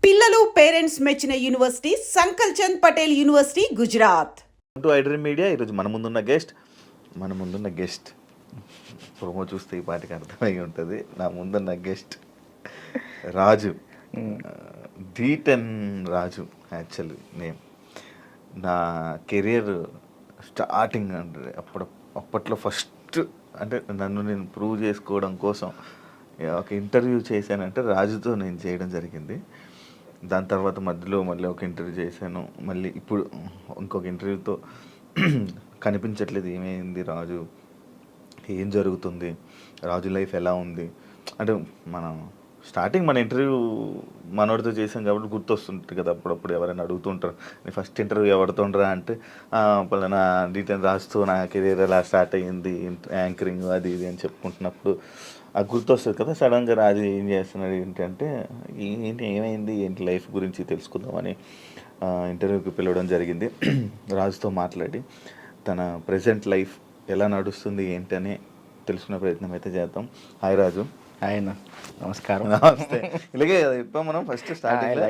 పిల్లలు పేరెంట్స్ మెచ్చిన university Sankalchand Patel university Gujarat. To iDream media. ఈరోజు మన ముందున్న గెస్ట్ ప్రోమో చూస్తే ఈ పాటికి అర్థమై ఉంటుంది. నా ముందున్న గెస్ట్ రాజు, D10 రాజు యాక్చువల్లీ నేమ్. నా కెరియర్ స్టార్టింగ్ అంటే అప్పట్లో ఫస్ట్ అంటే నన్ను నేను ప్రూవ్ చేసుకోవడం కోసం ఒక ఇంటర్వ్యూ చేశానంటే రాజుతో నేను చేయడం జరిగింది. దాని తర్వాత మధ్యలో మళ్ళీ ఒక ఇంటర్వ్యూ చేశాను. మళ్ళీ ఇప్పుడు ఇంకొక ఇంటర్వ్యూతో కనిపించట్లేదు, ఏమైంది రాజు, ఏం జరుగుతుంది, రాజు లైఫ్ ఎలా ఉంది అంటే మనం స్టార్టింగ్ మన ఇంటర్వ్యూ మనోడితో చేసాం కాబట్టి గుర్తొస్తుంటుంది కదా. అప్పుడప్పుడు ఎవరైనా అడుగుతుంటారు, నీ ఫస్ట్ ఇంటర్వ్యూ ఎవరితోండ్రా అంటే పలానా D10 రాజుతో నా కెరీర్ ఎలా స్టార్ట్ అయ్యింది, యాంకరింగ్ అది ఇది అని చెప్పుకుంటున్నప్పుడు అది గుర్తొస్తుంది కదా. సడన్గా రాజు ఏం చేస్తున్నాడు ఏంటంటే ఏమైంది ఏంటి లైఫ్ గురించి తెలుసుకుందామని ఇంటర్వ్యూకి పిలవడం జరిగింది. రాజుతో మాట్లాడి తన ప్రజెంట్ లైఫ్ ఎలా నడుస్తుంది ఏంటని తెలుసుకునే ప్రయత్నం అయితే చేద్దాం. హాయ్ రాజు. ఆయన నమస్కారం. నమస్తే. ఇలాగే చెప్పాం మనం ఫస్ట్ స్టార్టింగ్.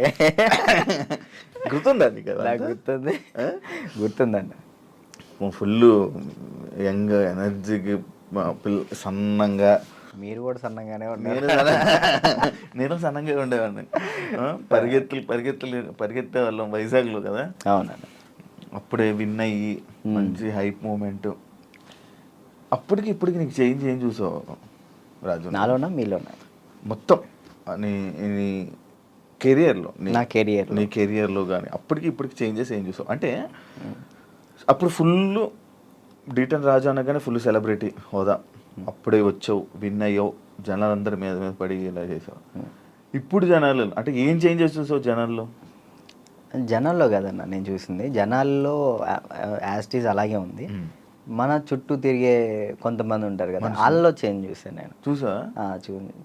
గుర్తుందండి కదా? గుర్తుందండి. ఫుల్ యంగ్ ఎనర్జీకి సన్నంగా. మీరు కూడా సన్నగానే ఉన్నారు. నేను సన్నంగా ఉండేవాడిని. పరిగెత్తే వాళ్ళం వైజాగ్లో కదా. అవునండి. అప్పుడే విన్ అయ్యి మంచి హైప్ మూమెంట్. అప్పటికి ఇప్పటికి నీకు చేంజ్ ఏం చూసావు రాజు? నాలోనా మీలోనా? మొత్తం నీ కెరియర్లో, నీ కెరియర్లో కానీ అప్పటికి ఇప్పటికి చేంజెస్ ఏం చూసావు? అంటే అప్పుడు ఫుల్ D10 రాజు అనగానే ఫుల్ సెలబ్రిటీ హోదా, అప్పుడే వచ్చావు, విన్ అయ్యావు, జనాలందరి మీద పడి ఇలా చేసావు. ఇప్పుడు జనాలు అంటే ఏం చేంజెస్ చూసావు జనాల్లో కదన్నా నేను చూసింది, జనాల్లో యాస్టీస్ అలాగే ఉంది. మన చుట్టూ తిరిగే కొంతమంది ఉంటారు కదా, వాళ్ళలో చేంజ్ చూసాను నేను.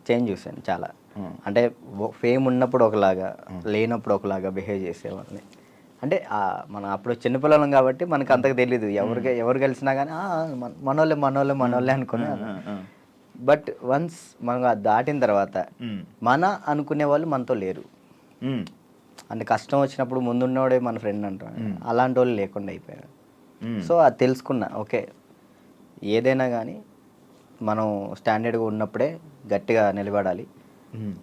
చేంజ్ చూసాను చాలా. అంటే ఫేమ్ ఉన్నప్పుడు ఒకలాగా, లేనప్పుడు ఒకలాగా బిహేవ్ చేసేవాళ్ళని. అంటే మనం అప్పుడు చిన్నపిల్లలం కాబట్టి మనకు అంతకు తెలీదు, ఎవరు కలిసినా కానీ మనోళ్ళే అనుకునే. బట్ వన్స్ మనం దాటిన తర్వాత మన అనుకునే వాళ్ళు మనతో లేరు. అంటే కష్టం వచ్చినప్పుడు ముందున్నవాడే మన ఫ్రెండ్ అంటారు, అలాంటి వాళ్ళు లేకుండా అయిపోయారు. సో అది తెలుసుకున్నా, ఓకే ఏదైనా కానీ మనం స్టాండర్డ్గా ఉన్నప్పుడే గట్టిగా నిలబడాలి.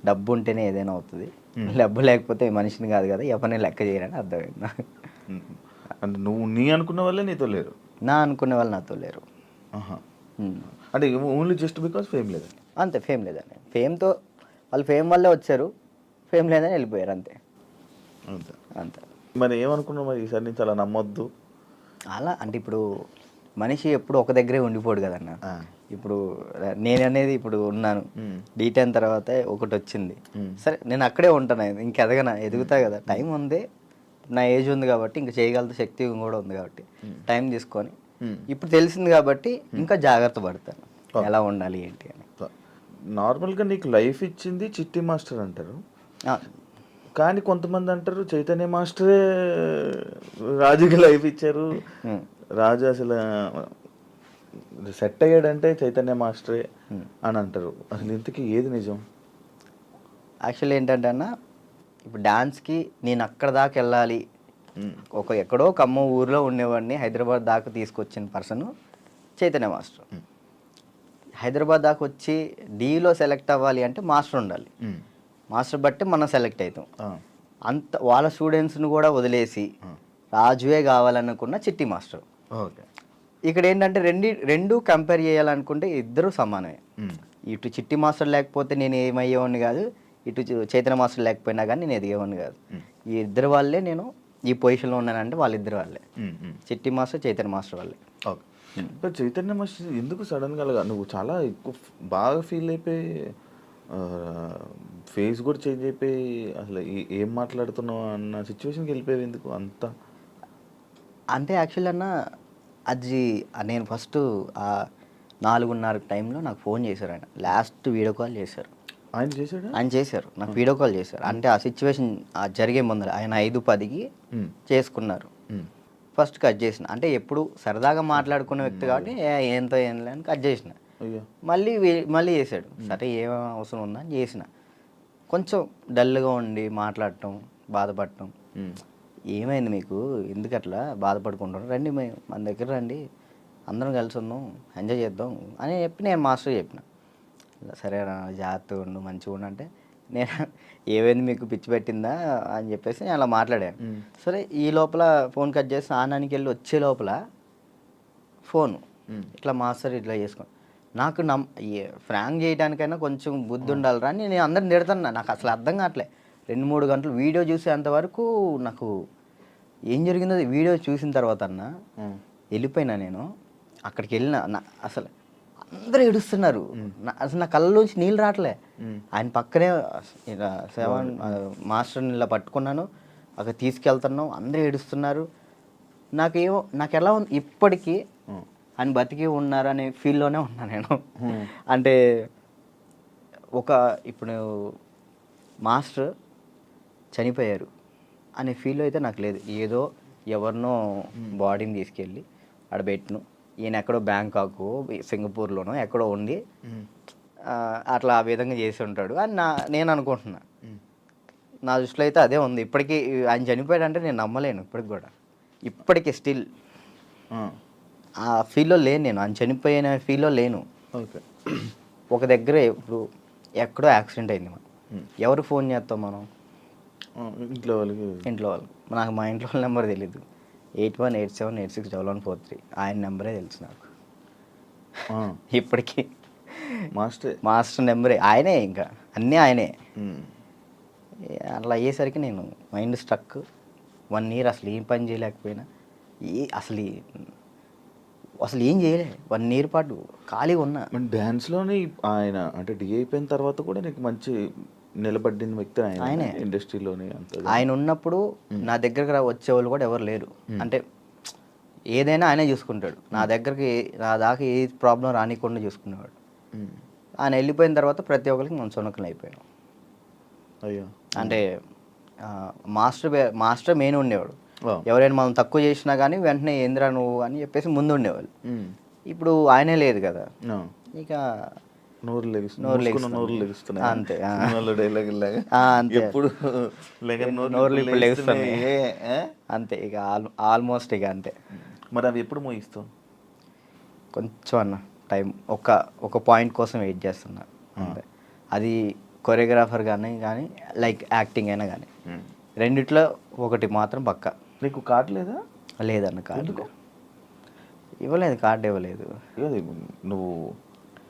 డబ్బు ఉంటేనే ఏదైనా అవుతుంది, డబ్బు లేకపోతే మనిషిని కాదు కదా, ఎవరిని లెక్క చేయరని అర్థమైంది. అంటే నువ్వు అనుకున్న వాళ్ళే నీతో లేరు, నా అనుకునే వాళ్ళు నాతో లేరు. అంటే ఓన్లీ జస్ట్ బికాస్ ఫేమ్ లేదు. అంతే, ఫేమ్ లేదని. ఫేమ్తో వాళ్ళు ఫేమ్ వల్లే వచ్చారు, ఫేమ్ లేదని వెళ్ళిపోయారు అంతే. అంతే. మరి ఏమనుకున్నావు మరి ఈసారి నుంచి అలా నమ్మొద్దు అలా? అంటే ఇప్పుడు మనిషి ఎప్పుడు ఒక దగ్గరే ఉండిపోడు కదన్న. ఇప్పుడు నేను అనేది ఇప్పుడు ఉన్నాను, D10 తర్వాత ఒకటి వచ్చింది, సరే నేను అక్కడే ఉంటాను, ఇంక ఎదుగుతా కదా, టైం ఉంది, నా ఏజ్ ఉంది కాబట్టి ఇంకా చేయగల శక్తి కూడా ఉంది కాబట్టి టైం తీసుకొని ఇప్పుడు తెలిసింది కాబట్టి ఇంకా జాగ్రత్త పడతాను ఎలా ఉండాలి ఏంటి అని. నార్మల్గా నీకు లైఫ్ ఇచ్చింది చిట్టి మాస్టర్ అంటారు, కానీ కొంతమంది అంటారు చైతన్య మాస్టరే రాజుకి లైఫ్ ఇచ్చారు, రాజు అసలు సెట్ అయ్యాడంటే చైతన్య మాస్టరే అని అంటారు. అసలు ఇంతకీ ఏది నిజం? యాక్చువల్లీ ఏంటంటే అన్న, ఇప్పుడు డాన్స్కి నేను అక్కడ దాకా వెళ్ళాలి, ఎక్కడో ఖమ్మం ఊరిలో ఉండేవాడిని హైదరాబాద్ దాకా తీసుకొచ్చిన పర్సన్ చైతన్య మాస్టర్. హైదరాబాద్ దాకా వచ్చి డీలో సెలెక్ట్ అవ్వాలి అంటే మాస్టర్ ఉండాలి, మాస్టర్ బట్టి మనం సెలెక్ట్ అవుతాం. అంత వాళ్ళ స్టూడెంట్స్ని కూడా వదిలేసి రాజువే కావాలనుకున్న చిట్టి మాస్టర్. ఇక్కడ ఏంటంటే రెండు కంపేర్ చేయాలనుకుంటే ఇద్దరు సమానమే. ఇటు చిట్టి మాస్టర్ లేకపోతే నేను ఏమయ్యేవాడిని కాదు, ఇటు చైతన్య మాస్టర్ లేకపోయినా కానీ నేను ఎదిగేవాడిని కాదు. ఈ ఇద్దరు వాళ్ళే నేను ఈ పొజిషన్లో ఉన్నానంటే వాళ్ళిద్దరు వాళ్ళే, చిట్టి మాస్టర్ చైతన్య మాస్టర్ వాళ్ళే. చైతన్య మాస్టర్ ఎందుకు సడన్గా నువ్వు చాలా ఎక్కువ బాగా ఫీల్ అయిపోయి ఫేస్ కూడా చేంజ్ అయిపోయి అసలు ఏం మాట్లాడుతున్నావు అన్న సిచ్యువేషన్కి వెళ్ళిపోయావు ఎందుకు అంతా? అంటే యాక్చువల్లీ అన్న, అది నేను ఫస్ట్ 4:30 టైంలో నాకు ఫోన్ చేశారు ఆయన, లాస్ట్ వీడియో కాల్ చేశారు. ఆయన చేశారు నాకు వీడియో కాల్ చేశారు. అంటే ఆ సిచ్యువేషన్ జరిగే ముందర ఆయన 5:10కి చేసుకున్నారు. ఫస్ట్ కట్ చేసిన, అంటే ఎప్పుడు సరదాగా మాట్లాడుకునే వ్యక్తి కాబట్టి ఏంతో ఏం లేని కట్ చేసిన. మళ్ళీ చేశాడు, సరే ఏం అవసరం ఉందని చేసిన. కొంచెం డల్గా ఉండి మాట్లాడటం, బాధపడటం. ఏమైంది మీకు, ఎందుకు అట్లా బాధపడుకుంటాం, రండి మన దగ్గర రండి, అందరం కలిసి ఉందాం, ఎంజాయ్ చేద్దాం అని చెప్పి నేను మాస్టర్ చెప్పిన. సరే జాగ్రత్తగా ఉండు, మంచిగా ఉండు అంటే, నేను ఏమైంది మీకు పిచ్చి పెట్టిందా అని చెప్పేసి నేను అలా మాట్లాడాను. సరే ఈ లోపల ఫోన్ కట్ చేసి ఆనానికి వెళ్ళి వచ్చే లోపల ఫోను ఇట్లా మాస్టర్ ఇట్లా చేసుకోండి. నాకు ఫ్రాంక్ చేయడానికైనా కొంచెం బుద్ధి ఉండాలిరా అని నేను అందరిని తిడతాను. నాకు అసలు అర్థం కావట్లే. 2-3 గంటలు వీడియో చూసేంతవరకు నాకు ఏం జరిగిందో వీడియో చూసిన తర్వాత అన్న వెళ్ళిపోయినా. నేను అక్కడికి వెళ్ళిన అసలు అందరూ ఏడుస్తున్నారు. అసలు నా కళ్ళలోంచి నీళ్ళు రావట్లే. ఆయన పక్కనే ఇక మాస్టర్ని ఇలా పట్టుకున్నాను, అక్కడ తీసుకెళ్తున్నాం, అందరూ ఏడుస్తున్నారు. నాకు ఎలా ఉంది ఇప్పటికీ ఆయన బతికి ఉన్నారు అనే ఫీల్లోనే ఉన్నా నేను. అంటే ఇప్పుడు మాస్టర్ చనిపోయారు అనే ఫీల్ అయితే నాకు లేదు. ఏదో ఎవరినో బాడీని తీసుకెళ్ళి ఆడ పెట్టిను, ఈయన ఎక్కడో బ్యాంకాక్ సింగపూర్లోనో ఎక్కడో ఉండి అట్లా ఆ విధంగా చేసి ఉంటాడు అని నేను అనుకుంటున్నా. నా దృష్టిలో అయితే అదే ఉంది. ఇప్పటికీ ఆయన చనిపోయాడంటే నేను నమ్మలేను ఇప్పటికి కూడా. ఇప్పటికీ స్టిల్ ఆ ఫీల్లో లేను నేను. ఆయన చనిపోయిన ఫీల్లో లేను. ఓకే. ఒక దగ్గర ఇప్పుడు ఎక్కడో యాక్సిడెంట్ అయింది, మనం ఎవరు ఫోన్ చేస్తాం మనం? ఇంట్లో వాళ్ళు. నాకు మా ఇంట్లో వాళ్ళ నెంబర్ తెలీదు. 8187861143 ఆయన నెంబరే తెలుసు నాకు ఇప్పటికీ. మాస్టర్ నెంబరే ఆయనే, ఇంకా అన్నీ ఆయనే. అట్లా అయ్యేసరికి నేను మైండ్ స్ట్రక్. 1 year అసలు ఏం పని చేయలేకపోయినా, అసలు ఏం చేయలే. 1 year పాటు ఖాళీగా ఉన్నా. డ్యాన్స్లోనే ఆయన అంటే డి అయిపోయిన తర్వాత కూడా నీకు మంచి నిలబడిన వ్యక్తి ఆయన ఇండస్ట్రీలోనే. ఆయన ఉన్నప్పుడు నా దగ్గరకు వచ్చేవాళ్ళు కూడా ఎవరు లేరు. అంటే ఏదైనా ఆయనే చూసుకుంటాడు. నా దాకా ఏ ప్రాబ్లం రానికుండా చూసుకునేవాడు. ఆయన వెళ్ళిపోయిన తర్వాత ప్రతి ఒక్కరికి మనం సొనకలు అయిపోయాం. అయ్యో. అంటే మాస్టర్ మెయిన్ ఉండేవాడు. ఎవరైనా మనం తక్కువ చేసినా కానీ వెంటనే ఏంద్రా నువ్వు అని చెప్పేసి ముందు ఉండేవాళ్ళు. ఇప్పుడు ఆయనే లేదు కదా, ఇక నోరు లెగుస్తున్నాయి అంతే. ఎప్పుడు నోర్లు లెగుస్తున్నాయి అంతే. ఇక ఆల్మోస్ట్ ఇక అంతే. మరి అవి ఎప్పుడు మోగిస్తావు? కొంచెం అన్న టైం, ఒక పాయింట్ కోసం వెయిట్ చేస్తున్నా అంతే. అది కొరియోగ్రాఫర్ కానీ లైక్ యాక్టింగ్ అయినా కానీ రెండిట్లో ఒకటి మాత్రం పక్కా. నీకు కార్డు లేదా? లేదన్న కార్డు ఇవ్వలేదు. కార్డు ఇవ్వలేదు. నువ్వు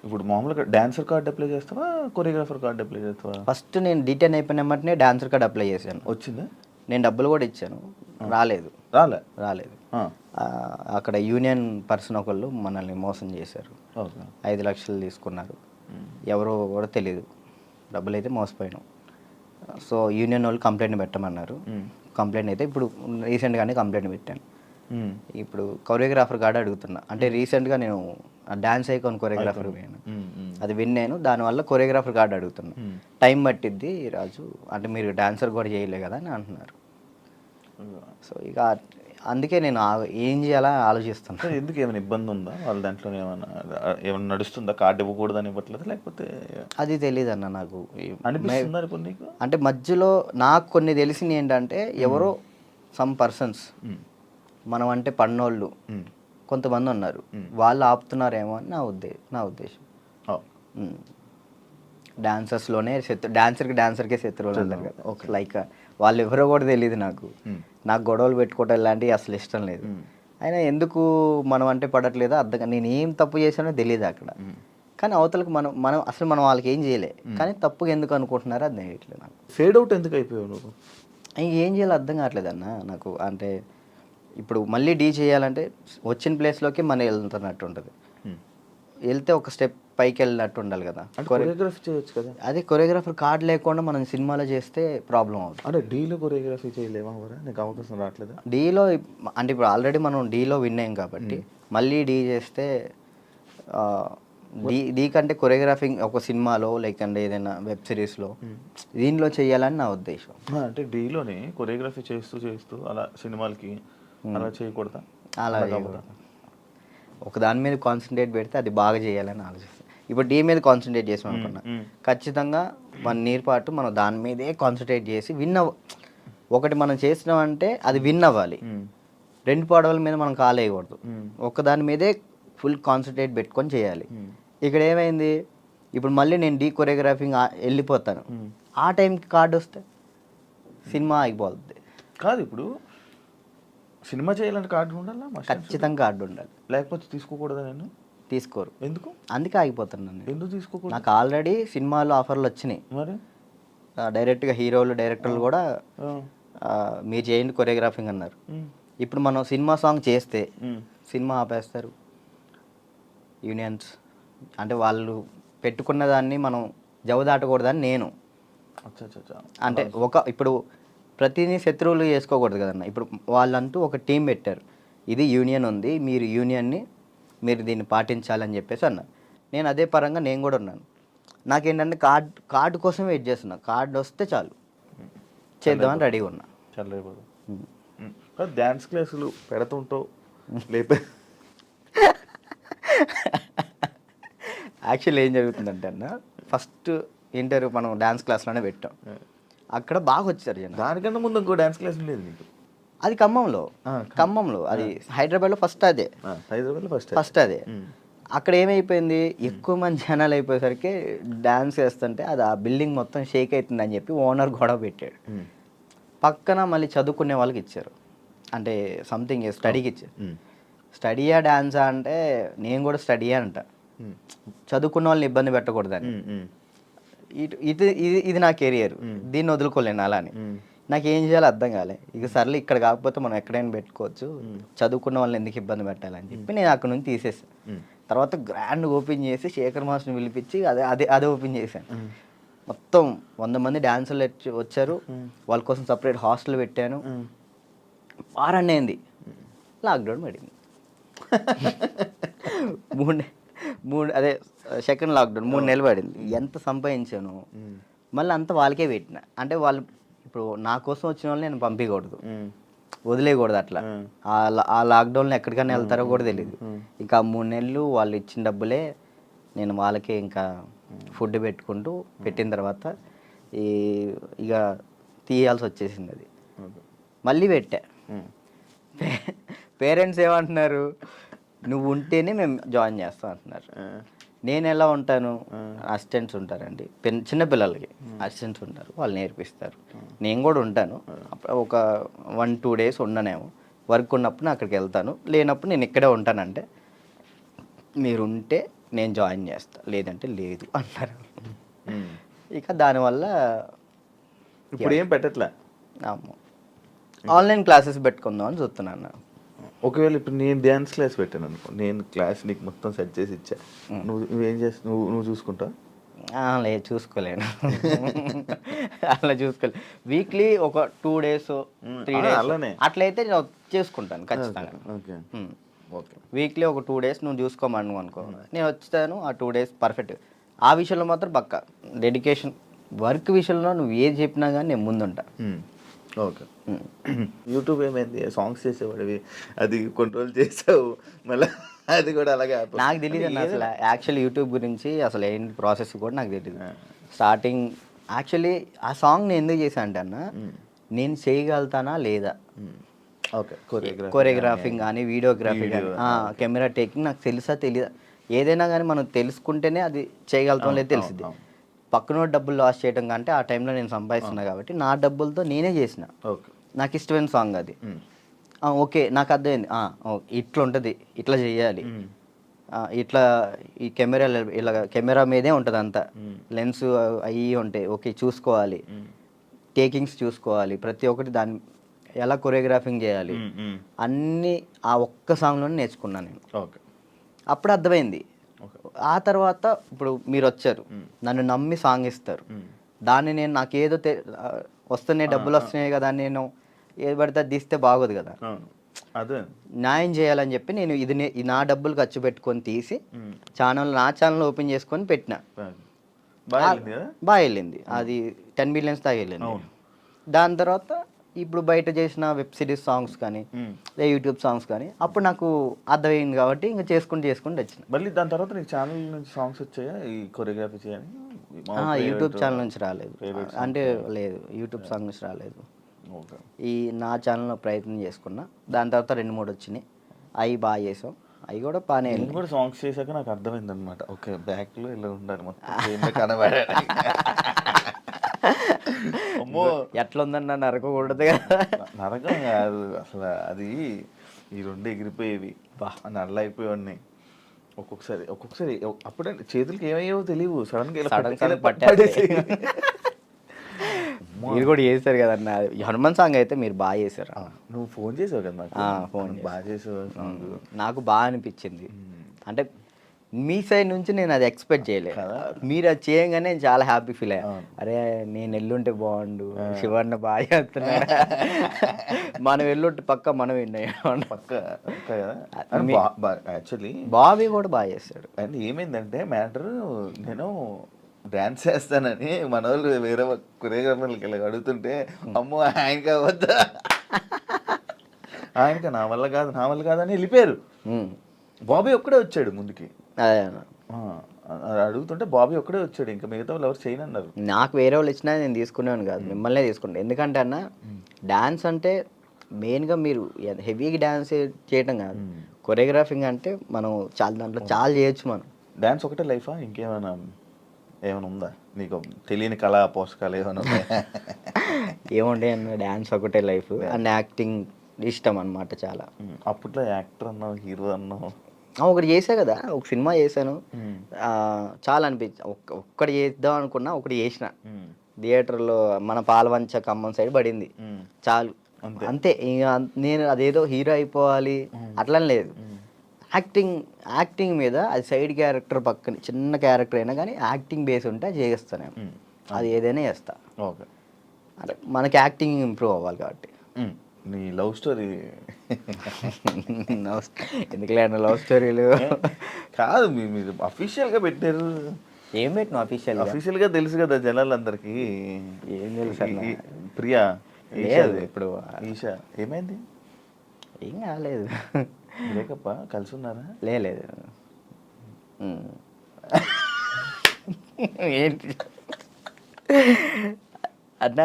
ఇప్పుడు మామూలుగా డాన్సర్ కార్డు అప్లై చేస్తావా, కొరియోగ్రాఫర్ కార్డు అప్లై చేస్తావా? ఫస్ట్ నేను డీటెయిన్ అయిపోయిన వెంటనే డాన్సర్ కార్డు అప్లై చేశాను. వచ్చిందా? నేను డబ్బులు కూడా ఇచ్చాను, రాలేదు. అక్కడ యూనియన్ పర్సన్ ఒకళ్ళు మనల్ని మోసం చేశారు. 5 లక్షలు తీసుకున్నారు. ఎవరో కూడా తెలియదు. డబ్బులు అయితే మోసపోయాను. సో యూనియన్ వాళ్ళు కంప్లైంట్ పెట్టమన్నారు. కంప్లైంట్ అయితే ఇప్పుడు రీసెంట్గానే కంప్లైంట్ పెట్టాను. ఇప్పుడు కొరియోగ్రాఫర్ కార్డు అడుగుతున్నా. అంటే రీసెంట్గా నేను డాన్స్ ఐకాన్ కొరియోగ్రాఫర్ పోయాను, అది విన్నాను. దానివల్ల కొరియోగ్రాఫర్ కార్డు అడుగుతున్నా. టైం పట్టిద్ది రాజు అంటే, మీరు డాన్సర్ కూడా చేయలే కదా అని అంటున్నారు. సో ఇక అందుకే నేను ఏం చేయాలా ఆలోచిస్తాను. ఎందుకు ఏమైనా ఇబ్బంది ఉందా వాళ్ళ దాంట్లో? ఏమైనా నడుస్తుందా? కార్డు ఇవ్వకూడదని ఇవ్వట్లేదు లేకపోతే? అది తెలియదు అన్న నాకు. అనిపిస్తుంది అంటే మధ్యలో నాకు కొన్ని తెలిసింది ఏంటంటే, ఎవరో సమ్ పర్సన్స్ మనం అంటే పన్నోళ్ళు కొంతమంది ఉన్నారు, వాళ్ళు ఆపుతున్నారేమో అని నా ఉద్దేశం. డాన్సర్స్లోనే డాన్సర్కే శత్రువులు అంటారు కదా, లైక్ వాళ్ళు ఎవరో కూడా తెలియదు నాకు. గొడవలు పెట్టుకోవటం ఇలాంటివి అసలు ఇష్టం లేదు. అయినా ఎందుకు మనం అంటే పడట్లేదో అర్థం. నేను ఏం తప్పు చేశానో తెలియదు అక్కడ. కానీ అవతలకు మనం వాళ్ళకి ఏం చేయలే, కానీ తప్పుగా ఎందుకు అనుకుంటున్నారో అది తెలియట్లేదు నాకు. ఫేడ్ అవుట్ ఎందుకు అయిపోయావు నువ్వు? ఏం చేయాలో అర్థం కావట్లేదు అన్న నాకు. అంటే ఇప్పుడు మళ్ళీ డీ చేయాలంటే వచ్చిన ప్లేస్లోకి మనం వెళ్తున్నట్టు ఉంటుంది. వెళ్తే ఒక స్టెప్ పైకి వెళ్ళినట్టు ఉండాలి కదా. కొరియోగ్రఫీ చేయొచ్చు కదా. అదే కొరియోగ్రాఫర్ కార్డు లేకుండా మనం సినిమాలో చేస్తే ప్రాబ్లం అవుతుంది. అంటే డీలో కొరియోగ్రఫీ చేయలేమా? నీకు అవకాశం రావట్లేదు డీలో? అంటే ఇప్పుడు ఆల్రెడీ మనం డీలో విన్నాం కాబట్టి మళ్ళీ డీ చేస్తే డీ కంటే కొరియోగ్రాఫింగ్ ఒక సినిమాలో లైక్ అంటే ఏదైనా వెబ్ సిరీస్లో దీనిలో చేయాలని నా ఉద్దేశం. అంటే డీలోనే కొరియోగ్రఫీ చేస్తూ అలా సినిమాలకి అలా చేయకూడదా? అలా ఒక దాని మీద కాన్సన్ట్రేట్ పెడితే అది బాగా చేయాలని ఆలోచిస్తాను. ఇప్పుడు డీ మీద కాన్సన్ట్రేట్ చేసాం అనుకున్నా, ఖచ్చితంగా 1 ఇయర్ పాటు మనం దాని మీదే కాన్సన్ట్రేట్ చేసి ఒకటి మనం చేసినామంటే అది విన్ అవ్వాలి. 2 పడవల మీద మనం కాలేయకూడదు, ఒక్కదాని మీదే ఫుల్ కాన్సన్ట్రేట్ పెట్టుకొని చేయాలి. ఇక్కడ ఏమైంది, ఇప్పుడు మళ్ళీ నేను డీ కొరియోగ్రాఫింగ్ వెళ్ళిపోతాను, ఆ టైంకి కార్డు వస్తే సినిమా ఆగిపోతుంది. కాదు ఇప్పుడు సినిమా చేయాలంటే కార్డు ఉండాలా? ఖచ్చితంగా కార్డు ఉండాలి, లేకపోతే తీసుకోకూడదా? నేను తీసుకోరు. ఎందుకు? అందుకే ఆగిపోతాను నేను. ఎందుకు తీసుకోకూడదు? నాకు ఆల్రెడీ సినిమాలో ఆఫర్లు వచ్చినాయి. మరి డైరెక్ట్గా హీరోలు డైరెక్టర్లు కూడా మీరు చేయండి కొరియోగ్రాఫింగ్ అన్నారు. ఇప్పుడు మనం సినిమా సాంగ్ చేస్తే సినిమా ఆపేస్తారు యూనియన్స్. అంటే వాళ్ళు పెట్టుకున్న దాన్ని మనం జవదాటకూడదని నేను. అంటే ఇప్పుడు ప్రతిదీ శత్రువులు చేసుకోకూడదు కదన్న. ఇప్పుడు వాళ్ళంటూ ఒక టీం పెట్టారు, ఇది యూనియన్ ఉంది, మీరు యూనియన్ని మీరు దీన్ని పాటించాలని చెప్పేసి అన్నారు. నేను అదే పరంగా నేను కూడా ఉన్నాను. నాకేంటంటే కార్డు కోసం వెయిట్ చేస్తున్నా, కార్డు వస్తే చాలు చేద్దామని రెడీగా ఉన్నా. చల్లైపోదు. డ్యాన్స్ క్లాసులు పెడుతుంటావు లేపే. యాక్చువల్లీ ఏం జరుగుతుందంటే అన్న, ఫస్ట్ ఇంటర్వ్యూ మనం డ్యాన్స్ క్లాస్లోనే పెట్టాం, అక్కడ బాగా వచ్చారు జనం. దానికన్నా ముందు ఇంకో డ్యాన్స్ క్లాస్ ఉండేది నీకు? అది ఖమ్మంలో అది హైదరాబాద్లో ఫస్ట్ అదే. హైదరాబాద్లో ఫస్ట్ అదే. అక్కడ ఏమైపోయింది, ఎక్కువ మంది జనాలు అయిపోయేసరికి డ్యాన్స్ వేస్తుంటే అది ఆ బిల్డింగ్ మొత్తం షేక్ అవుతుంది అని చెప్పి ఓనర్ గొడవ పెట్టాడు. పక్కన మళ్ళీ చదువుకునే వాళ్ళకి ఇచ్చారు, అంటే సంథింగ్ స్టడీకి ఇచ్చారు. స్టడీయా డ్యాన్సా అంటే నేను కూడా స్టడీయా అంట, చదువుకున్న వాళ్ళని ఇబ్బంది పెట్టకూడదని. ఇది నా కెరియర్, దీన్ని వదులుకోలేను అలా అని. నాకు ఏం చేయాలో అర్థం కాలే. ఇక సర్లే ఇక్కడ కాకపోతే మనం ఎక్కడైనా పెట్టుకోవచ్చు, చదువుకున్న వాళ్ళని ఎందుకు ఇబ్బంది పెట్టాలని చెప్పి నేను అక్కడ నుంచి తీసేసాను. తర్వాత గ్రాండ్ ఓపెన్ చేసి శేఖర్ మాస్టర్ని పిలిపించి అదే ఓపెన్ చేశాను. మొత్తం 100 మంది డాన్సర్లు వచ్చారు, వాళ్ళ కోసం సపరేట్ హాస్టల్ పెట్టాను. వారాన్ని అయింది, లాక్డౌన్ పడింది. అదే సెకండ్ లాక్డౌన్ 3 నెలలు పడింది. ఎంత సంపాదించాను మళ్ళీ అంతా వాళ్ళకే పెట్టిన. అంటే వాళ్ళు ఇప్పుడు నా కోసం వచ్చిన వాళ్ళని నేను పంపించకూడదు, వదిలేయకూడదు. అట్లా ఆ లాక్డౌన్లో ఎక్కడికైనా వెళ్తారో కూడా తెలియదు. ఇంకా 3 నెలలు వాళ్ళు ఇచ్చిన డబ్బులే నేను వాళ్ళకే ఇంకా ఫుడ్ పెట్టుకుంటూ పెట్టిన తర్వాత ఇక తీయాల్సి వచ్చేసింది. అది మళ్ళీ పెట్టా. పేరెంట్స్ ఏమంటున్నారు, నువ్వు ఉంటేనే మేము జాయిన్ చేస్తాం అంటున్నారు. నేను ఎలా ఉంటాను, అసిస్టెంట్స్ ఉంటారండి, చిన్నపిల్లలకి అసిస్టెంట్స్ ఉంటారు, వాళ్ళు నేర్పిస్తారు. నేను కూడా ఉంటాను, ఒక 1-2 డేస్ ఉండనేమో. వర్క్ ఉన్నప్పుడు నేను అక్కడికి వెళ్తాను, లేనప్పుడు నేను ఇక్కడే ఉంటానంటే మీరు ఉంటే నేను జాయిన్ చేస్తా, లేదంటే లేదు అన్నారు. ఇక దానివల్ల ఇప్పుడు ఏం పెట్టట్లే, ఆన్లైన్ క్లాసెస్ పెట్టుకుందాం అని చూస్తున్నాను. ఒకవేళ ఇప్పుడు నేను డ్యాన్స్ క్లాస్ పెట్టాను అనుకో, నేను క్లాస్ నీకు మొత్తం సెట్ చేసి ఇచ్చా, నువ్వేం చేస్తావు? నువ్వు చూసుకుంటా? లేదు, చూసుకోలేను. అలా చూసుకోలేదు. వీక్లీ ఒక 2 days 3 days అలానే అట్లయితే నేను చేసుకుంటాను ఖచ్చితంగా. ఓకే, వీక్లీ ఒక 2 days నువ్వు చూసుకోమను అనుకో, నేను వచ్చాను ఆ 2 days పర్ఫెక్ట్. ఆ విషయంలో మాత్రం పక్కా డెడికేషన్. వర్క్ విషయంలో నువ్వు ఏది చెప్పినా కానీ నేను ముందుంటా. ఓకే. యూట్యూబ్ ఏమైంది, సాంగ్స్ చేసేవాడివి, అది కంట్రోల్ చేసావు మళ్ళీ అది కూడా అలాగే. నాకు తెలియదు అన్న అసలు యాక్చువల్లీ యూట్యూబ్ గురించి అసలు ఏంటి ప్రాసెస్ కూడా నాకు తెలియదు. స్టార్టింగ్ యాక్చువల్లీ ఆ సాంగ్ నేను ఎందుకు చేశాను అంటే అన్న, నేను చేయగలుగుతానా లేదా, ఓకే, కొరియోగ్రాఫింగ్ కానీ వీడియోగ్రఫీ కానీ కెమెరా టేకింగ్ నాకు తెలుసా తెలియదా, ఏదైనా కానీ మనం తెలుసుకుంటేనే అది చేయగలుగుతాం లేదు తెలిసింది. పక్కన డబ్బులు లాస్ చేయడం కంటే ఆ టైంలో నేను సంపాదిస్తున్నా కాబట్టి నా డబ్బులతో నేనే చేసిన, నాకు ఇష్టమైన సాంగ్ అది. ఓకే, నాకు అర్థమైంది, ఇట్లా ఉంటుంది, ఇట్లా చేయాలి, ఇట్లా ఈ కెమెరా మీదే ఉంటుంది అంతా, లెన్స్ అవి ఉంటాయి, ఓకే చూసుకోవాలి, టేకింగ్స్ చూసుకోవాలి, ప్రతి ఒక్కటి దాన్ని ఎలా కొరియోగ్రాఫింగ్ చేయాలి అన్నీ ఆ ఒక్క సాంగ్లోనే నేర్చుకున్నాను నేను. అప్పుడు అర్థమైంది. ఆ తర్వాత ఇప్పుడు మీరు వచ్చారు, నన్ను నమ్మి సాంగ్ ఇస్తారు, దాన్ని నేను నాకేదో వస్తున్నాయి డబ్బులు వస్తున్నాయి కదా, నేను ఏది పడితే తీస్తే బాగోదు కదా, న్యాయం చేయాలని చెప్పి నేను ఇది నా డబ్బులు ఖర్చు పెట్టుకొని తీసి నా ఛానల్ ఓపెన్ చేసుకొని పెట్టిన. బాగా వెళ్ళింది, అది 10 millions దాకా వెళ్ళింది. దాని తర్వాత ఇప్పుడు బయట చేసిన వెబ్ సిరీస్ సాంగ్స్ కానీ లేదా యూట్యూబ్ సాంగ్స్ కానీ అప్పుడు నాకు అర్థమైంది కాబట్టి ఇంకా చేసుకుంటూ వచ్చిన. మళ్ళీ దాని తర్వాత నీకు ఛానల్ నుంచి సాంగ్స్ వచ్చాయా ఈ కొరియోగ్రఫీ చేయని? యూట్యూబ్ ఛానల్ నుంచి రాలేదు, అంటే లేదు, యూట్యూబ్ సాంగ్ నుంచి రాలేదు. ఈ నా ఛానల్లో ప్రయత్నం చేసుకున్నా, దాని తర్వాత 2-3 వచ్చినాయి, అవి బాగా చేసాం, అవి కూడా బాగానే. నేను కూడా సాంగ్స్ చేశాక నాకు అర్థమైంది అనమాట, ఓకే బ్యాక్లో ఇలా ఉండాలి మొత్తం కనబడే. అమ్మో ఎట్లా ఉందన్న నరకకూడదు కదా. నరకం కాదు అసలు, అది ఈ రెండు ఎగిరిపోయేవి నల్ల అయిపోయి ఒక్కొక్కసారి అప్పుడే చేతులకి ఏమయ్యేవో తెలియవు, సడన్ పట్టేసి. మీరు కూడా చేశారు కదన్న హనుమాన్ సాంగ్, అయితే మీరు బాగా చేశారు. నువ్వు ఫోన్ చేసావు కదా నాకు, ఫోన్ బాగా చేసావు. నాకు బాగా అనిపించింది, అంటే మీ సైడ్ నుంచి నేను అది ఎక్స్పెక్ట్ చేయలేదు. మీరు అది చేయగానే నేను చాలా హ్యాపీ ఫీల్ అయ్యా. అరే నేను ఎల్లుంటే బాగుండు, శివన్న బాగా చేస్తున్నాడు, మనం ఎల్లుంటే పక్క మనం విన్నాం పక్క. యాక్చువల్లీ బాబీ కూడా బాగా చేస్తాడు. అండ్ ఏమైందంటే మ్యాటర్, నేను డాన్స్ చేస్తానని మన వాళ్ళు వేరే కొరియోగ్రాఫర్లకి ఇలా అడుగుతుంటే, అమ్మో ఆయనకి అవద్దా, ఆయనకి నా వల్ల కాదు అని వెళ్ళిపోయారు. బాబీ ఒక్కడే వచ్చాడు ముందుకి, అడుగుతుంటే బాబీ ఒక్కడే వచ్చాడు, ఇంకా మిగతా వాళ్ళు ఎవరు చేయనన్నారు. నాకు వేరే వాళ్ళు ఇచ్చినా నేను తీసుకునేవాను కాదు, మిమ్మల్నే తీసుకుంటాను. ఎందుకంటే అన్న డాన్స్ అంటే మెయిన్గా మీరు హెవీగా డాన్స్ చేయటం కాదు, కొరియోగ్రాఫింగ్ అంటే మనం చాలా దాంట్లో చాలా చేయొచ్చు. మనం డాన్స్ ఒకటే లైఫా, ఇంకేమైనా ఉందా నీకు తెలియని కళా పోషకాలు ఏమైనా ఉన్నాయా? ఏముండే అన్న, డాన్స్ ఒకటే లైఫ్ అండ్ యాక్టింగ్ ఇష్టం అనమాట చాలా. అప్పట్లో యాక్టర్ అన్నావు, హీరో అన్నావు, ఒకటి చేసా కదా, ఒక సినిమా చేశాను, చాలా అనిపించి ఒక్కటి చేద్దాం అనుకున్నా, ఒకటి చేసిన థియేటర్లో మన పాలవంచ ఖమ్మం సైడ్ పడింది, చాలు అంతే. ఇక నేను అదేదో హీరో అయిపోవాలి అట్లా లేదు, యాక్టింగ్ మీద అది సైడ్ క్యారెక్టర్ పక్కన చిన్న క్యారెక్టర్ అయినా కానీ యాక్టింగ్ బేస్ ఉంటే చేస్తాను, అది ఏదైనా చేస్తా. ఓకే, అంటే మనకి యాక్టింగ్ ఇంప్రూవ్ అవ్వాలి కాబట్టి. నీ లవ్ స్టోరీ ఎందుకులే అన్న లవ్ స్టోరీలు కాదు, మీరు అఫీషియల్గా పెట్టారు. ఏం పెట్టిన అఫీషియల్గా తెలుసు కదా జనాలందరికీ. ఏం తెలుసు ప్రియా ఇప్పుడు ఈషా ఏమైంది? ఏం కాలేదు, బ్రేకప్ కలిసి ఉన్నారా? లేదు ఏంటి అన్న,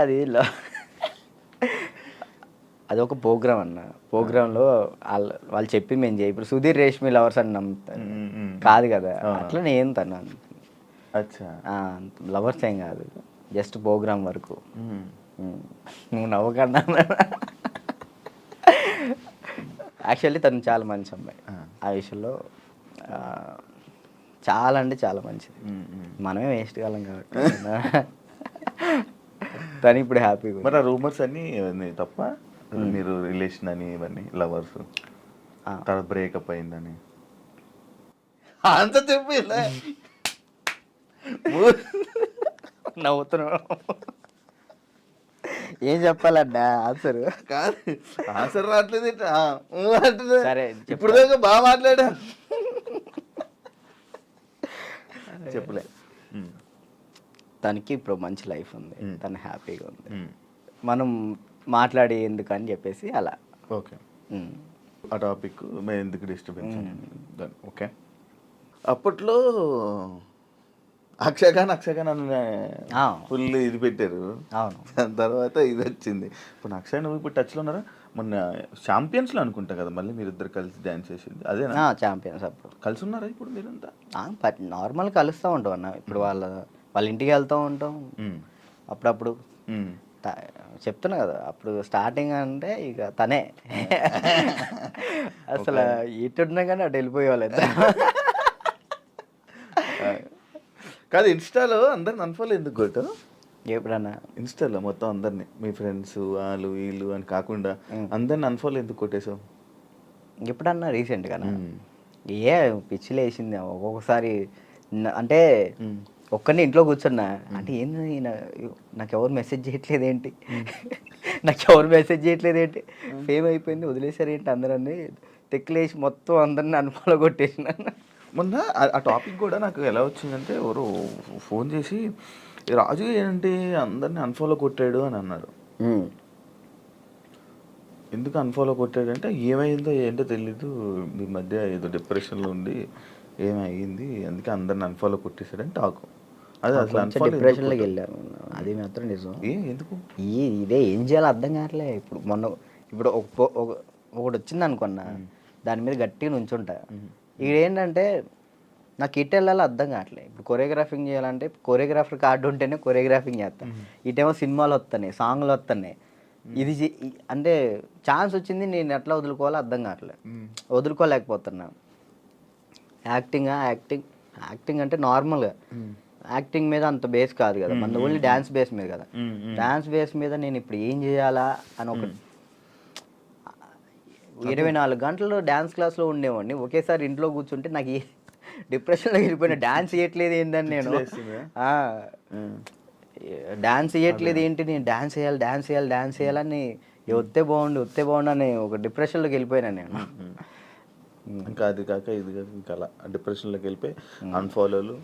అది ఒక ప్రోగ్రామ్ అన్న, ప్రోగ్రాంలో వాళ్ళు చెప్పి మేము చేయి, ఇప్పుడు సుధీర్ రేష్మి లవర్స్ అని నమ్ముతారు కాదు కదా, అట్లా నేను తన్నాను. లవర్స్ ఏం కాదు, జస్ట్ ప్రోగ్రామ్ వరకు. నువ్వు నవ్వకన్నా, యాక్చువల్లీ తను చాలా మంచి అమ్మాయి, ఆ విషయంలో చాలా అంటే చాలా మంచిది, మనమే వేస్ట్ కాలం కాబట్టి తను ఇప్పుడు హ్యాపీగా. మరి ఆ రూమర్స్ అన్నీ తప్ప, మీరు రిలేషన్ అని ఇవన్నీ లవర్స్ తర్వాత బ్రేకప్ అయిందని అంత చెప్పి నవ్వుతున్నావు, ఏం చెప్పాలన్నా ఆన్సర్ కాదు, ఆన్సర్ రావట్లేదు. సరే ఇప్పుడు దాకా బాగా మాట్లాడా, చెప్పలే. తనకి ఇప్పుడు మంచి లైఫ్ ఉంది, తను హ్యాపీగా ఉంది, మనం మాట్లాడి ఎందుకు అని చెప్పేసి అలా. ఓకే, ఆ టాపిక్ మేము ఎందుకు డిస్టర్బెన్స్. ఓకే, అప్పట్లో అక్షయఖాన్ అన్న ఫుల్ ఇది పెట్టారు, అవును, దాని తర్వాత ఇది వచ్చింది. ఇప్పుడు అక్షయ్ నువ్వు ఇప్పుడు టచ్లో ఉన్నారా? మొన్న ఛాంపియన్స్లో అనుకుంటా కదా మళ్ళీ మీరిద్దరు కలిసి డ్యాన్స్ చేసింది, అదేనా? ఛాంపియన్స్ అప్పుడు కలిసి ఉన్నారా ఇప్పుడు మీరంతా? నార్మల్ కలుస్తూ ఉంటాం అన్న, ఇప్పుడు వాళ్ళ ఇంటికి వెళ్తూ ఉంటాం అప్పుడప్పుడు. చెప్తున్నా కదా, అప్పుడు స్టార్టింగ్ అంటే ఇక తనే అసలు ఇటున్నా కానీ అటు వెళ్ళిపోయేవాళ్ళు. కాదు, ఇన్స్టాలో అందరిని అన్ఫాలో ఎందుకు కొట్టావు? ఎప్పుడన్నా ఇన్స్టాలో మొత్తం అందరినీ, మీ ఫ్రెండ్స్ వాళ్ళు వీళ్ళు అని కాకుండా అందరిని అన్ఫాలో ఎందుకు కొట్టేసావు? ఎప్పుడన్నా రీసెంట్గా ఏ పిచ్చిలు వేసింది ఒక్కొక్కసారి, అంటే ఒక్కరిని ఇంట్లో కూర్చున్నా అంటే ఏంది నాకు ఎవరు మెసేజ్ చేయట్లేదు ఏంటి, ఫేమ్ అయిపోయింది వదిలేసారు ఏంటి అందరని తెక్కులేసి మొత్తం అందరిని అన్ఫాలో కొట్టేసిన. మొన్న ఆ టాపిక్ కూడా నాకు ఎలా వచ్చిందంటే, ఎవరు ఫోన్ చేసి రాజు ఏంటి అందరిని అన్ఫాలో కొట్టాడు అని అన్నారు. ఎందుకు అన్ఫాలో కొట్టాడంటే ఏమైందో ఏంటో తెలీదు, ఈ మధ్య ఏదో డిప్రెషన్లో ఉండి ఏమైంది అందుకే అందరిని అన్ఫాలో కొట్టేశాడని టాకు. అదే అసలు అన్ఫాలో డిప్రెషన్లోకి వెళ్ళాను, అది మాత్రం నిజం. ఎందుకు ఇదే ఏం చేయాలో అర్థం కావట్లే. ఇప్పుడు ఒకటి వచ్చింది అనుకున్నా, దాని మీద గట్టిగా నుంచుంటా. ఇదేంటంటే నాకు ఇటు వెళ్ళాలో అర్థం కావట్లే. ఇప్పుడు కొరియోగ్రాఫింగ్ చేయాలంటే కొరియోగ్రాఫర్ కార్డు ఉంటేనే కొరియోగ్రాఫింగ్ చేస్తాను, ఇటేమో సినిమాలు వస్తున్నాయి, సాంగ్లు వస్తున్నాయి. ఇది అంటే ఛాన్స్ వచ్చింది, నేను ఎట్లా వదులుకోవాలో అర్థం కావట్లేదు, వదులుకోలేకపోతున్నా. యాక్టింగ్ అంటే నార్మల్గా యాక్టింగ్ మీద అంత బేస్ కాదు కదా, మన ఓన్లీ డ్యాన్స్ బేస్ మీద కదా. డ్యాన్స్ బేస్ మీద నేను ఇప్పుడు ఏం చేయాలా అని ఒక 24 గంటలు డ్యాన్స్ క్లాస్లో ఉండేవాడిని. ఒకేసారి ఇంట్లో కూర్చుంటే నాకు డిప్రెషన్లో వెళ్ళిపోయినా. డ్యాన్స్ చేయట్లేదు ఏంటని నేను డాన్స్ చేయట్లేదు ఏంటి, నేను డాన్స్ చేయాలని వస్తే బాగుండు అని ఒక డిప్రెషన్లోకి వెళ్ళిపోయినా నేను. ఇంకా అది కాక ఇది కాక ఇంకా అలా డిప్రెషన్లోకి వెళ్ళిపోయి అన్ఫాలోలు,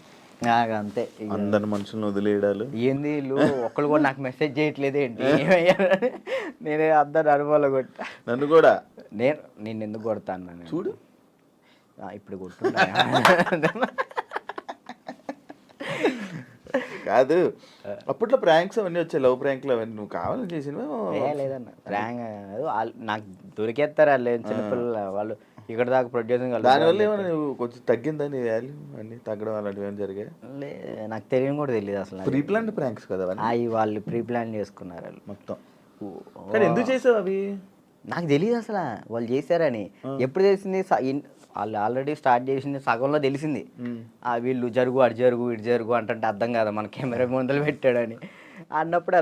అంతే. అందరి మనుషులను వదిలేయడాలు. ఏంది వీళ్ళు ఒక్కళ్ళు కూడా నాకు మెసేజ్ చేయట్లేదు ఏంటి, నేనే అందరు అనుభవాలు కొట్టా. నన్ను కూడా నేను ఎందుకు కొడతాను చూడు, ఇప్పుడు కొట్టున్నా. కాదు అప్పట్లో ప్రాంక్స్ అవన్నీ వచ్చాయి, లవ్ ప్రాంక్లు అవన్నీ నువ్వు కావాలని చేసినవా? లేదన్న ప్రాంక్ నాకు దొరికేస్తారు వాళ్ళు, చిన్నపిల్లలు వాళ్ళు ఇక్కడ దాకా ప్రొడ్యూసింగ్. దానివల్ల ఏమైనా నువ్వు కొంచెం తగ్గిందా నీ వాల్యూ అన్ని తగ్గడం అలాంటివి ఏమైనా జరిగాయి? నాకు తెలియని కూడా తెలియదు అసలు. ప్రీ ప్లాన్ ప్రాంక్స్ కదా అవి వాళ్ళు ప్రీ ప్లాన్ చేసుకున్నారు వాళ్ళు మొత్తం. కానీ ఎందుకు చేసావు అవి? నాకు తెలియదు అసలు వాళ్ళు చేశారని. ఎప్పుడు తెలిసింది, వాళ్ళు ఆల్రెడీ స్టార్ట్ చేసింది సగంలో తెలిసింది. వీళ్ళు జరుగు అటు జరుగు ఇటు జరుగు అంటే అర్థం కదా మన కెమెరా ముందలు పెట్టాడని అన్నప్పుడు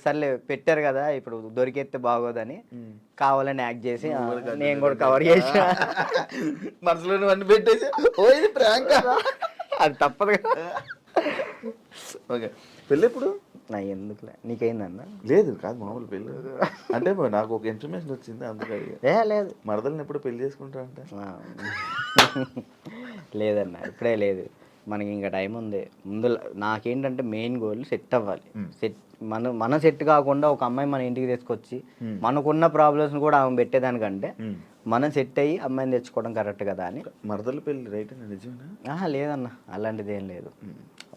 సర్లే పెట్టారు కదా ఇప్పుడు దొరికేస్తే బాగోదని కావాలని యాక్ట్ చేసి నేను కూడా కవర్ చేసిన. మనసులో అన్ని పెట్టేసి అది తప్పదు కదా. ఓకే, పెళ్ళి ఎప్పుడు? నా ఎందుకులే, నీకైందన్న? లేదు కాదు, మామూలు పెళ్ళి అంటే నాకు ఒక ఇన్ఫర్మేషన్ వచ్చింది అందుకే. లేదు మరదల్ని ఎప్పుడు పెళ్లి చేసుకుంటా అంటే? లేదన్న ఇప్పుడే లేదు, మనకి ఇంకా టైం ఉంది. ముందు నాకేంటంటే మెయిన్ గోల్ సెట్ అవ్వాలి. మన సెట్ కాకుండా ఒక అమ్మాయి మన ఇంటికి తీసుకొచ్చి మనకున్న ప్రాబ్లమ్స్ కూడా ఆమె పెట్టేదానికంటే మనం సెట్ అయ్యి అమ్మాయిని తెచ్చుకోవడం కరెక్ట్ కదా అని. మరదల పెళ్ళి రైట్ అని నిజమేనా? లేదన్న అలాంటిది ఏం లేదు.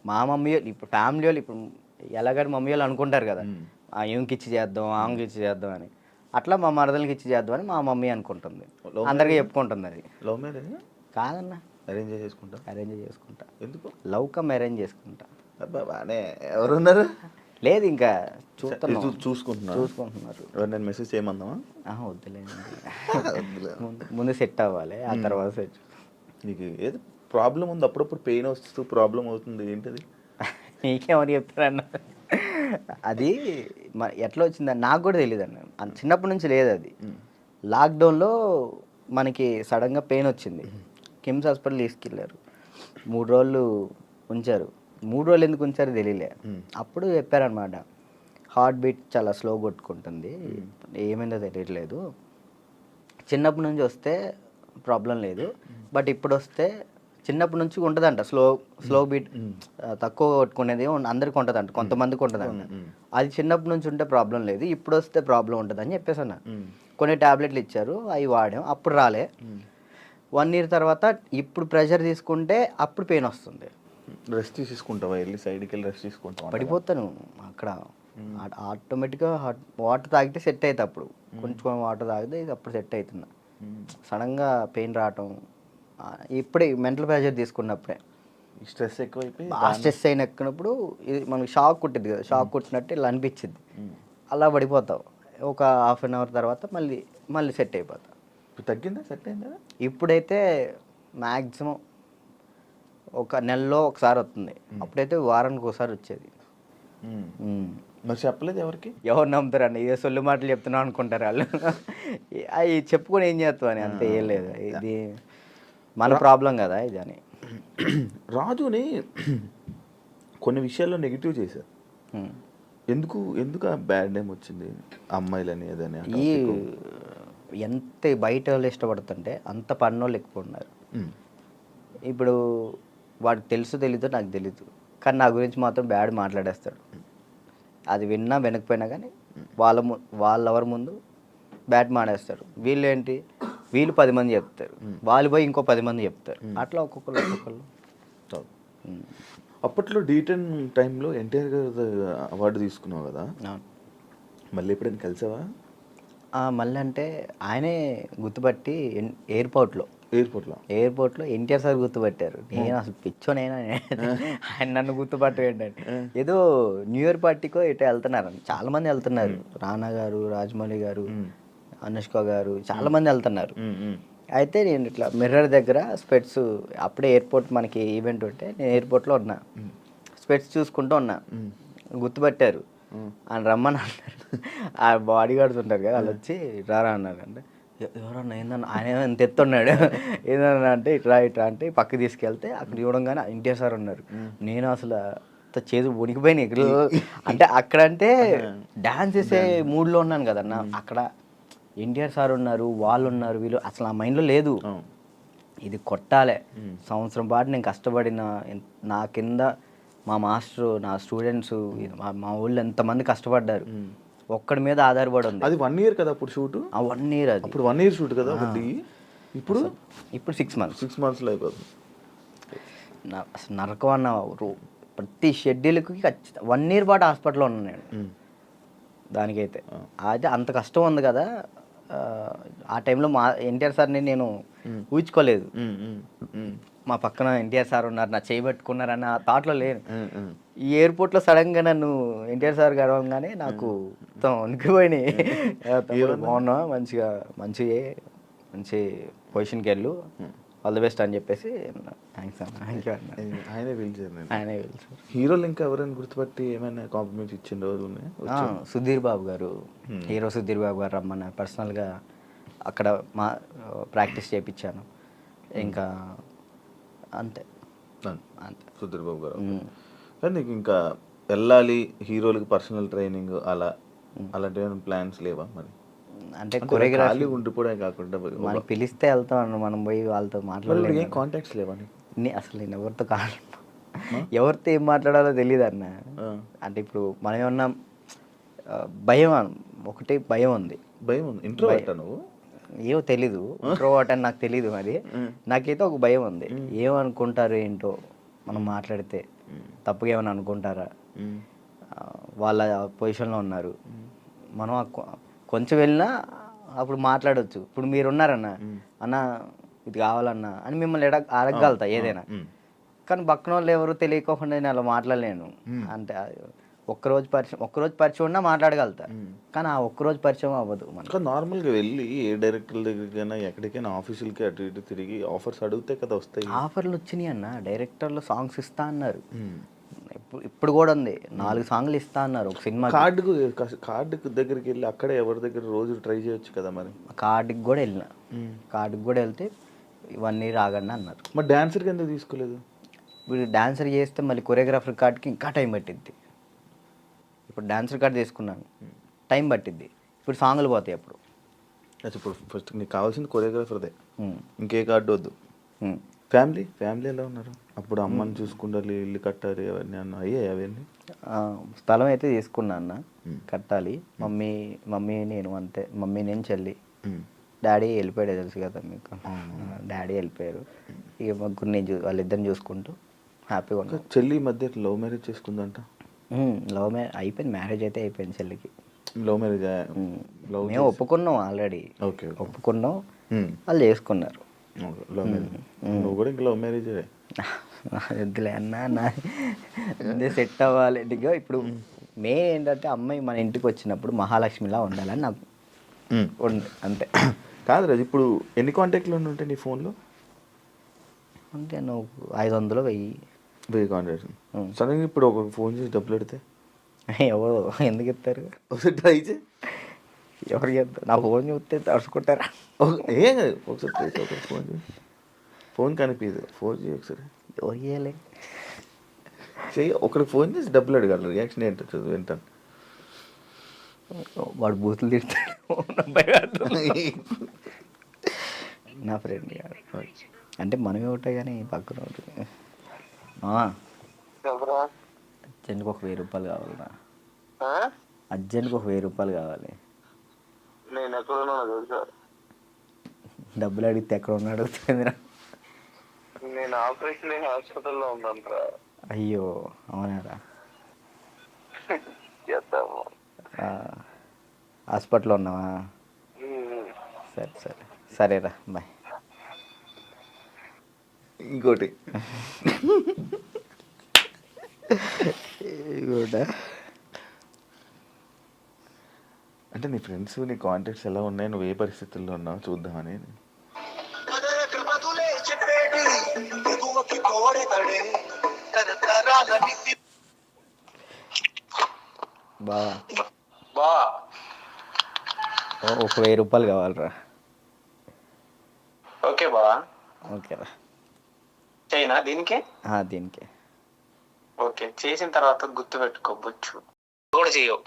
మా మమ్మీ ఇప్పుడు ఫ్యామిలీ వాళ్ళు ఇప్పుడు ఎలాగని మమ్మీ వాళ్ళు అనుకుంటారు కదా, ఈమెకి ఇచ్చి చేద్దాం ఆమెకి ఇచ్చి చేద్దాం అని, అట్లా మా మరదలకి ఇచ్చి చేద్దాం అని మా మమ్మీ అనుకుంటుంది, అందరికీ చెప్పుకుంటుంది. అది లవ్ మ్యారేజ్ కాదన్న, అరేంజ్ చేసుకుంటా. అరేంజ్ చేసుకుంటా. ఎందుకు? లవ్ కమ్ అరేంజ్ చేసుకుంటా. బాగానే ఎవరున్నారు? లేదు ఇంకా చూసుకుంటున్నారు. నేను మెసేజ్ చేయమందామా? వద్దులేదు, ముందు సెట్ అవ్వాలి, ఆ తర్వాత సెట్. నీకు ఏదో ప్రాబ్లం ఉంది, అప్పుడప్పుడు పెయిన్ వస్తూ ప్రాబ్లం అవుతుంది, ఏంటది? నీకేమని చెప్తారన్న? అది ఎట్లా వచ్చిందని నాకు కూడా తెలియదు అన్న, చిన్నప్పటి నుంచి లేదు అది. లాక్డౌన్లో మనకి సడన్గా పెయిన్ వచ్చింది, కిమ్స్ హాస్పిటల్ తీసుకెళ్ళారు, 3 రోజులు ఉంచారు. 3 రోజులు ఎందుకు ఉంచారో తెలియలే. అప్పుడు చెప్పారనమాట, హార్ట్ బీట్ చాలా స్లో కొట్టుకుంటుంది, ఏమైందో తెలియట్లేదు, చిన్నప్పటి నుంచి వస్తే ప్రాబ్లం లేదు, బట్ ఇప్పుడు వస్తే చిన్నప్పటి నుంచి ఉంటుందంట స్లో బీట్, తక్కువ కొట్టుకునేది అందరికి ఉంటుందంట, కొంతమందికి ఉంటుందంట. అది చిన్నప్పటి నుంచి ఉంటే ప్రాబ్లం లేదు, ఇప్పుడు వస్తే ప్రాబ్లం ఉంటుంది అని చెప్పేసి అన్న. కొన్ని ట్యాబ్లెట్లు ఇచ్చారు, అవి వాడాం, అప్పుడు రాలే. 1 year తర్వాత ఇప్పుడు ప్రెషర్ తీసుకుంటే అప్పుడు పెయిన్ వస్తుంది. రెస్ట్ తీసుకుంటావా? వెళ్ళి సైడ్కి వెళ్ళి రెస్ట్ తీసుకుంటావా? పడిపోతాను అక్కడ, ఆటోమేటిక్గా వాటర్ తాగితే సెట్ అవుతుంది. అప్పుడు కొంచెం వాటర్ తాగితే అప్పుడు సెట్ అవుతుంది. సడన్గా పెయిన్ రావటం ఇప్పుడే మెంటల్ ప్రెషర్ తీసుకున్నప్పుడే, స్ట్రెస్ ఎక్కువైపోయి స్ట్రెస్ అయిన ఎక్కినప్పుడు ఇది మనకి షాక్ కుట్టింది కదా, షాక్ కుట్టినట్టు ఇలా అనిపించింది, అలా పడిపోతావు. ఒక 1/2 hour తర్వాత మళ్ళీ సెట్ అయిపోతావు. తగ్గిందా? సెట్ అయిందా? ఇప్పుడైతే మ్యాక్సిమం ఒక నెలలో ఒకసారి వస్తుంది, అప్పుడైతే వారానికి ఒకసారి వచ్చేది. మరి చెప్పలేదు ఎవరికి? ఎవరు నమ్ముతారండి, ఇదే సొల్లు మాటలు చెప్తున్నావు అనుకుంటారు వాళ్ళు. అవి చెప్పుకొని ఏం చేస్తావు అని, అంతే, ఏం లేదు, ఇది మన ప్రాబ్లం కదా ఇది అని. రాజుని కొన్ని విషయాల్లో నెగిటివ్ చేశారు, ఎందుకు ఆ బ్యాడ్ నేమ్ వచ్చింది అమ్మాయిలని ఏదని? ఈ ఎంత బయట వాళ్ళు ఇష్టపడుతుంటే అంత పన్నోళ్ళు ఎక్కువ ఉన్నారు. ఇప్పుడు వాడికి తెలీదో నాకు తెలీదు, కానీ నా గురించి మాత్రం బ్యాడ్ మాట్లాడేస్తాడు. అది విన్నా వినకపోయినా కానీ వాళ్ళెవరి ముందు బ్యాట్ మాడేస్తారు. వీళ్ళు ఏంటి, వీళ్ళు 10 మంది చెప్తారు, వాళ్ళు పోయి ఇంకో 10 మంది చెప్తారు, అట్లా ఒక్కొక్కరు. అప్పట్లో D10 టైంలో ఎన్టీఆర్ గారు అవార్డు తీసుకున్నావు కదా, అవును. మళ్ళీ ఎప్పుడైనా కలిసావా? మళ్ళీ అంటే ఆయనే గుర్తుపట్టి ఎయిర్పోర్ట్లో ఎన్టీఆర్ సార్ గుర్తుపట్టారు. నేను అసలు పిచ్చోనైనా ఆయన నన్ను గుర్తుపట్టు ఏంటంటే, ఏదో న్యూ ఇయర్ పార్టీకో ఎటో వెళ్తున్నారు, చాలా మంది వెళ్తున్నారు, రానా గారు, రాజమౌళి గారు, అనుష్క గారు, చాలా మంది వెళ్తున్నారు. అయితే నేను ఇట్లా మిర్రర్ దగ్గర స్పెట్స్, అప్పుడే ఎయిర్పోర్ట్ మనకి ఈవెంట్ ఉంటే నేను ఎయిర్పోర్ట్లో ఉన్నా, స్పెట్స్ చూసుకుంటూ ఉన్నా, గుర్తుపట్టారు, ఆయన రమ్మని అన్నారు. ఆ బాడీ గార్డ్స్ ఉంటారు కదా, వాళ్ళు వచ్చి రారా అన్నారు. అంటే ఎవరన్నా ఏందన్నా, ఆయన ఎంత ఎత్తున్నాడు ఏందన్నా అంటే ఇట్లా అంటే పక్కకి తీసుకెళ్తే అక్కడ చూడంగానే ఎన్టీఆర్ సార్ ఉన్నారు. నేను అసలు చేదు వణికిపోయినాయి అంటే అక్కడంటే డ్యాన్స్ చేసే మూడ్లో ఉన్నాను కదన్నా, అక్కడ ఎన్టీఆర్ సార్ ఉన్నారు, వాళ్ళు ఉన్నారు, వీళ్ళు అసలు ఆ మైండ్లో లేదు. ఇది కొట్టాలి, సంవత్సరం పాటు నేను కష్టపడిన, నా కింద మా మాస్టరు, నా స్టూడెంట్స్, మా ఊళ్ళో ఎంతమంది కష్టపడ్డారు, ఒక్కడి మీద ఆధారపడి ఉంది. అది 1 year కదా అప్పుడు షూట్? 1 year. అది అప్పుడు 1 year షూట్ కదా ఒకటి. ఇప్పుడు 6 months. 6 monthsలో అయిపోతుంది. అసలు నరకం అన్న, ప్రతి షెడ్యూల్కి 1 year పాటు హాస్పిటల్లో ఉన్నాను నేను. దానికైతే అయితే అంత కష్టం ఉంది కదా. ఆ టైంలో మా ఎన్టీఆర్ సార్ని నేను ఊహించుకోలేదు. మా పక్కన ఎన్టీఆర్ సార్ ఉన్నారు, నా చేయబెట్టుకున్నారన్న థాట్లో లేను. ఈ ఎయిర్పోర్ట్లో సడన్గా నన్ను ఎన్టీఆర్ సార్ గడవగానే నాకు మొత్తం వణికిపోయినాయి. బాగున్నా, మంచి పొజిషన్కి వెళ్ళు, ఆల్ ది బెస్ట్ అని చెప్పేసి థ్యాంక్స్ అన్న. ఆయనే పిలిచారు. హీరోలు ఇంకా ఎవరైనా గుర్తుపట్టి ఏమైనా కాంప్లిమెంట్స్ ఇచ్చిన రోజు ఉన్నాయి? సుధీర్ బాబు గారు, హీరో సుధీర్ బాబు గారు రమ్మన్నారు, పర్సనల్గా అక్కడ మా ప్రాక్టీస్ చేయించాను. ఇంకా అంతే. సుధీర్ బాబు గారు. కానీ నీకు ఇంకా వెళ్ళాలి హీరోలకి పర్సనల్ ట్రైనింగ్ అలాంటి ప్లాన్స్ లేవా మరి? అంటే కొరియోగ్రఫీ ఉండిపోవడం కాకుండా మనకి పిలిస్తే వెళ్తాం, మనం పోయి వాళ్ళతో మాట్లాడలేదు. కాంటాక్ట్స్ లేవా? అసలు నేను ఎవరితో ఏం మాట్లాడాలో తెలియదు అన్న. అంటే ఇప్పుడు మనం ఏమన్నా భయం, ఒకటి భయం ఉంది. ఇంట్రోవర్టా నువ్వు? ఏమో తెలీదు, ఇంట్రోవర్ట్ అని నాకు తెలీదు. మరి నాకైతే ఒక భయం ఉంది, ఏమనుకుంటారు ఏంటో, మనం మాట్లాడితే తప్పుగా ఏమైనా అనుకుంటారా, వాళ్ళ పొజిషన్లో ఉన్నారు, మనం కొంచెం వెళ్ళినా అప్పుడు మాట్లాడవచ్చు. ఇప్పుడు మీరున్నారన్న, అన్న ఇది కావాలన్నా అని మిమ్మల్ని అడగగలుగుతా ఏదైనా. కానీ పక్కన వాళ్ళు ఎవరు తెలియకోకుండా నేను అలా మాట్లాడలేను. అంటే ఒక్కరోజు పరిచయం ఉన్నా మాట్లాడగలుగుతా, కానీ ఆ ఒక్కరోజు పరిచయం అవ్వదు. మనకు నార్మల్గా వెళ్ళి ఏ డైరెక్టర్ల దగ్గరికైనా ఎక్కడికైనా ఆఫీసులకి అటు ఇటు తిరిగి ఆఫర్స్ అడిగితే కదా వస్తాయి. ఆఫర్లు వచ్చినాయి అన్న, డైరెక్టర్లు సాంగ్స్ ఇస్తా అన్నారు. ఇప్పుడు కూడా ఉంది, 4 సాంగ్లు ఇస్తా అన్నారు ఒక సినిమా. కార్డుకు దగ్గరికి వెళ్ళి అక్కడే ఎవరి దగ్గర రోజు ట్రై చేయొచ్చు కదా మరి. కార్డుకి కూడా వెళ్ళిన, కార్డుకి కూడా వెళ్తే 1 year ఆగండి అన్నారు. మరి డాన్సర్కి ఎందుకు తీసుకోలేదు? ఇప్పుడు డాన్సర్ చేస్తే మళ్ళీ కొరియోగ్రాఫర్ కార్డ్కి ఇంకా టైం పట్టిద్ది. ఇప్పుడు డాన్సర్ కార్డ్ తీసుకున్నాను, టైం పట్టిద్ది. ఇప్పుడు సాంగ్లు పోతాయి. అప్పుడు ఇప్పుడు ఫస్ట్ నీకు కావాల్సింది కొరియోగ్రాఫర్దే, ఇంకే కార్డు వద్దు. ఫ్యామిలీ ఎలా ఉన్నారు? అప్పుడు అమ్మని చూసుకుంటారు, ఇల్లు కట్టాలి, అవన్నీ అయ్యాయి అవన్నీ. స్థలం అయితే తీసుకున్నా అన్న, కట్టాలి. మమ్మీ నేను అంతే, మమ్మీ నేను చెల్లి. డాడీ వెళ్ళిపోయాడు, తెలుసు కదా మీకు, డాడీ వెళ్ళిపోయారు. ఇక ముగ్గురు నేను వాళ్ళిద్దరిని చూసుకుంటూ హ్యాపీగా ఉన్నాను. చెల్లి మధ్య లవ్ మ్యారేజ్ చేసుకుందంట? లవ్ మ్యారేజ్ అయిపోయింది, మ్యారేజ్ అయితే అయిపోయింది చెల్లికి. Love marriage? మేము ఒప్పుకున్నాం ఆల్రెడీ, ఒప్పుకున్నాం, వాళ్ళు చేసుకున్నారు. నువ్వు కూడా ఇంకా లవ్ మ్యారేజ్ వద్దులే అన్న, సెట్ అవ్వాలి. ఇప్పుడు మెయిన్ ఏంటంటే అమ్మాయి మన ఇంటికి వచ్చినప్పుడు మహాలక్ష్మిలా ఉండాలని నాకు అంతే. కాదు రాజు, ఇప్పుడు ఎన్ని కాంటాక్ట్లు ఉంటాయి నీ ఫోన్లో? అంటే నువ్వు 500 1000 కాంటాక్ట్స్. సడన్గా ఇప్పుడు ఒక ఫోన్ చేసి డబ్బులు పెడితే ఎవరు ఎందుకు ఇస్తారు? ఒకసారి ట్రై చేయి. ఎవరికి చెప్తారు? నా ఫోన్ చూస్తే తడుచుకుంటారా? ఏం కాదు, ఒకసారి ఫోన్ చేయి. ఫోన్ కనిపించదు, ఫోన్ చేయి ఒకసారి. ఎవరికి చేయాలి? చెయ్యి, ఒకరికి ఫోన్ చేసి డబ్బులు అడగాలి. రియాక్షన్ ఏంటో వింటాను. వాడు బూతులు తిడతాడు నా ఫ్రెండ్ గారు. అంటే మనమే ఉంటాయి కానీ పక్కన ఉంటుంది. అర్జెంట్కి ఒక 1000 రూపాయలు కావాలన్నా, అర్జెంట్కి ఒక 1000 రూపాయలు కావాలి. నేను ఎక్కడున్నా తెలుసా? డబ్బులు అడిగితే ఎక్కడ ఉన్నాడు అడుగుతుందిరా. నేను ఆపరేషన్ హాస్పిటల్లో ఉన్నానురా. అయ్యో అవునారా? చేద్దాము. హాస్పిటల్లో ఉన్నావా? సరే సరే సరేరా బాయ్. ఇంకోటి కూడా అంటే నీ ఫ్రెండ్స్ నీ కాంటాక్ట్స్ ఎలా ఉన్నాయి, నువ్వు ఏ పరిస్థితుల్లో ఉన్నావు చూద్దామని. బావా బా ఒక 1000 రూపాయలు కావాలరా. ఓకే బా, ఓకేరా. చైనా దీనికి దీనికే. ఓకే, చేసిన తర్వాత గుర్తు పెట్టుకోవచ్చు కూడా చేయవు.